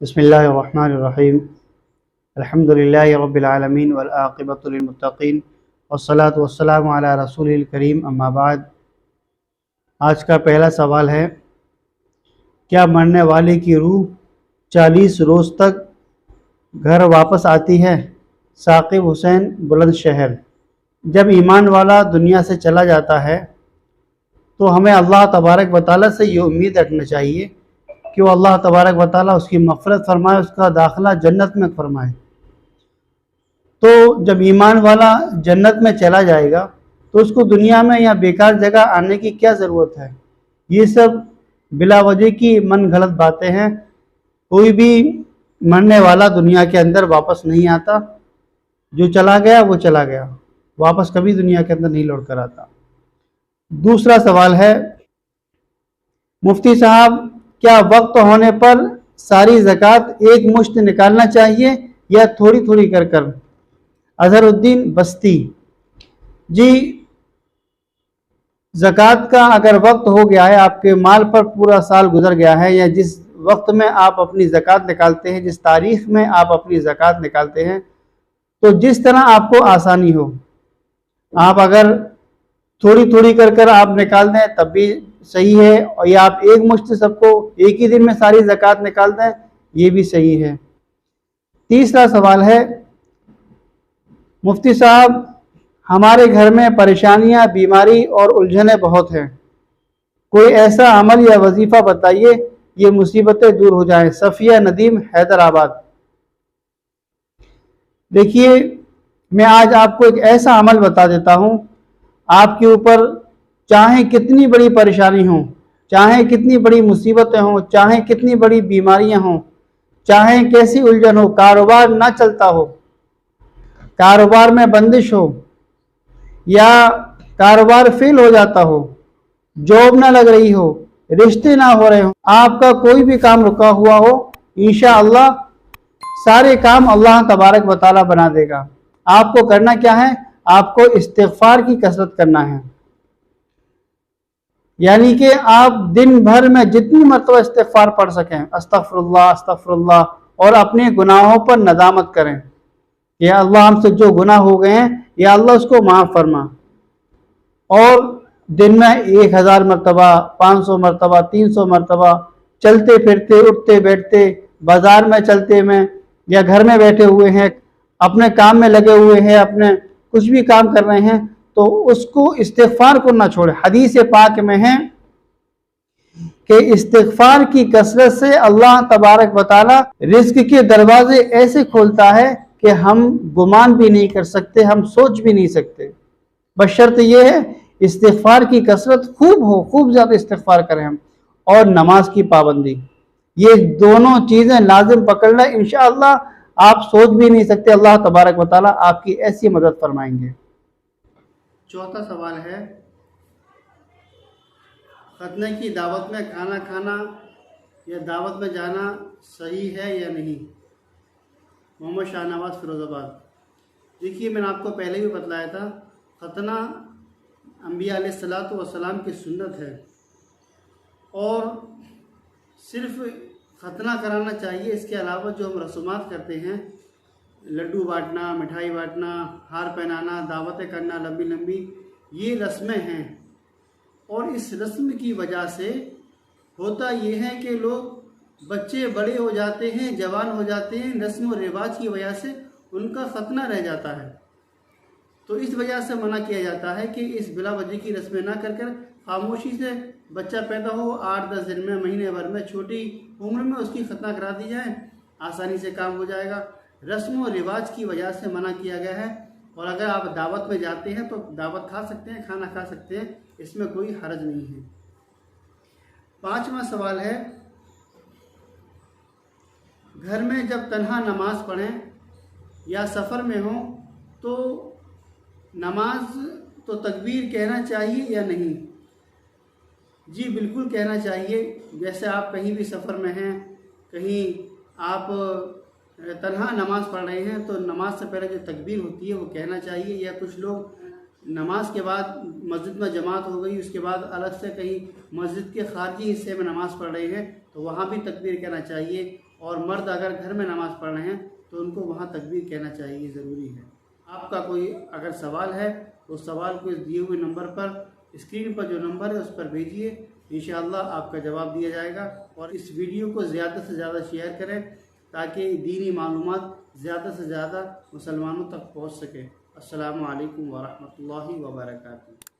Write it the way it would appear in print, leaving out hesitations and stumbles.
बिस्मिल्लाहिर्रहमानिर्रहीम। अल्हम्दुलिल्लाहि रब्बिल आलमीन वल आक़िबतु लिल मुत्तक़ीन वस्सलातु वस्सलामु अला रसूलिल करीम, अम्मा बाद। आज का पहला सवाल है, क्या मरने वाले की रूह 40 रोज़ तक घर वापस आती है? साकिब हुसैन, बुलंदशहर। जब ईमान वाला दुनिया से चला जाता है तो हमें अल्लाह तबारक व तआला से ये उम्मीद रखना चाहिए कि वो अल्लाह तबारक व तआला उसकी मग़फ़िरत फरमाए, उसका दाखिला जन्नत में फरमाए। तो जब ईमान वाला जन्नत में चला जाएगा तो उसको दुनिया में या बेकार जगह आने की क्या ज़रूरत है? ये सब बिला वजह की मन गलत बातें हैं। कोई भी मरने वाला दुनिया के अंदर वापस नहीं आता। जो चला गया वो चला गया, वापस कभी दुनिया के अंदर नहीं लौट कर आता। दूसरा सवाल है, मुफ्ती साहब, क्या वक्त होने पर सारी ज़कात एक मुश्त निकालना चाहिए या थोड़ी थोड़ी कर कर? अज़हरुद्दीन बस्ती। जी, ज़कात का अगर वक्त हो गया है, आपके माल पर पूरा साल गुजर गया है, या जिस वक्त में आप अपनी ज़कात निकालते हैं, जिस तारीख़ में आप अपनी ज़कात निकालते हैं, तो जिस तरह आपको आसानी हो, आप अगर थोड़ी थोड़ी कर कर आप निकाल दें तब भी सही है, और या आप एक मुश्त सबको एक ही दिन में सारी ज़कात निकाल दें, ये भी सही है। तीसरा सवाल है, मुफ्ती साहब, हमारे घर में परेशानियां, बीमारी और उलझनें बहुत हैं। कोई ऐसा अमल या वजीफ़ा बताइए ये मुसीबतें दूर हो जाएं। सफ़िया नदीम, हैदराबाद। देखिए, मैं आज आपको एक ऐसा अमल बता देता हूँ, आपके ऊपर चाहे कितनी बड़ी परेशानी हो, चाहे कितनी बड़ी मुसीबतें हों, चाहे कितनी बड़ी बीमारियां हों, चाहे कैसी उलझन हो, कारोबार ना चलता हो, कारोबार में बंदिश हो, या कारोबार फेल हो जाता हो, जॉब ना लग रही हो, रिश्ते ना हो रहे हो, आपका कोई भी काम रुका हुआ हो, इंशाअल्लाह सारे काम अल्लाह तबारक व तआला बना देगा। आपको करना क्या है? आपको इस्तिग़फ़ार की कसरत करना है। यानी कि आप दिन भर में जितनी मरतबा इस्तिग़फ़ार पढ़ सकें, अस्तग़फ़िरुल्लाह अस्तग़फ़िरुल्लाह, और अपने गुनाहों पर नदामत करें, या अल्लाह हमसे जो गुनाह हो गए हैं या अल्लाह उसको माफ़ फरमा। और दिन में 1000 मरतबा, 500 मरतबा, 300 मरतबा, चलते फिरते, उठते बैठते, बाज़ार में चलते में, या घर में बैठे हुए हैं, अपने काम में लगे हुए हैं, अपने कुछ भी काम कर रहे हैं, तो उसको इस्तिग़फ़ार को ना छोड़े। हदीस पाक में है कि इस्तिग़फ़ार की कसरत से अल्लाह तबारक व तआला रिज़्क़ के दरवाजे ऐसे खोलता है कि हम गुमान भी नहीं कर सकते, हम सोच भी नहीं सकते। बशर्त यह है इस्तिग़फ़ार की कसरत खूब हो, खूब ज़्यादा इस्तिग़फ़ार करें हम, और नमाज की पाबंदी, ये दोनों चीज़ें लाजिम पकड़ना, इंशाअल्लाह आप सोच भी नहीं सकते, अल्लाह तबारक व तआला आपकी ऐसी मदद फरमाएंगे। चौथा सवाल है, खतने की दावत में खाना खाना या दावत में जाना सही है या नहीं? मोहम्मद शाहनवाज, फिरोज़ाबाद। देखिए, मैंने आपको पहले भी बतलाया था, खतना अंबिया अलैहिस्सलातु वस्सलाम की सुन्नत है, और सिर्फ खतना कराना चाहिए। इसके अलावा जो हम रस्मात करते हैं, लड्डू बांटना, मिठाई बांटना, हार पहनाना, दावतें करना लंबी लंबी, ये रस्में हैं, और इस रस्म की वजह से होता ये है कि लोग, बच्चे बड़े हो जाते हैं, जवान हो जाते हैं, रस्म और रिवाज की वजह से उनका खतना रह जाता है। तो इस वजह से मना किया जाता है कि इस बिला वजह की रस्में ना कर कर खामोशी से बच्चा पैदा हो, 8-10 दिन में, महीने भर में, छोटी उम्र में उसकी खतना करा दी जाए, आसानी से काम हो जाएगा। रस्म और रिवाज की वजह से मना किया गया है। और अगर आप दावत में जाते हैं तो दावत खा सकते हैं, खाना खा सकते हैं, इसमें कोई हर्ज नहीं है। पांचवा सवाल है, घर में जब तन्हा नमाज पढ़ें या सफ़र में हो तो नमाज तो तकबीर कहना चाहिए या नहीं? जी बिल्कुल कहना चाहिए। जैसे आप कहीं भी सफ़र में हैं, कहीं आप तन्हा नमाज पढ़ रहे हैं, तो नमाज से पहले जो तकबीर होती है वो कहना चाहिए। या कुछ लोग नमाज के बाद मस्जिद में जमात हो गई, उसके बाद अलग से कहीं मस्जिद के खारजी हिस्से में नमाज पढ़ रहे हैं, तो वहाँ भी तकबीर कहना चाहिए। और मर्द अगर घर में नमाज़ पढ़ रहे हैं तो उनको वहाँ तकबीर कहना चाहिए, ज़रूरी है। आपका कोई अगर सवाल है तो सवाल को इस दिए हुए नंबर पर, स्क्रीन पर जो नंबर है उस पर भेजिए, इंशाअल्लाह आपका जवाब दिया जाएगा। और इस वीडियो को ज़्यादा से ज़्यादा शेयर करें ताकि दीनी मालूमात ज़्यादा से ज़्यादा मुसलमानों तक पहुँच सके। अस्सलामु अलैकुम वरहमतुल्लाहि वबरकातुहू।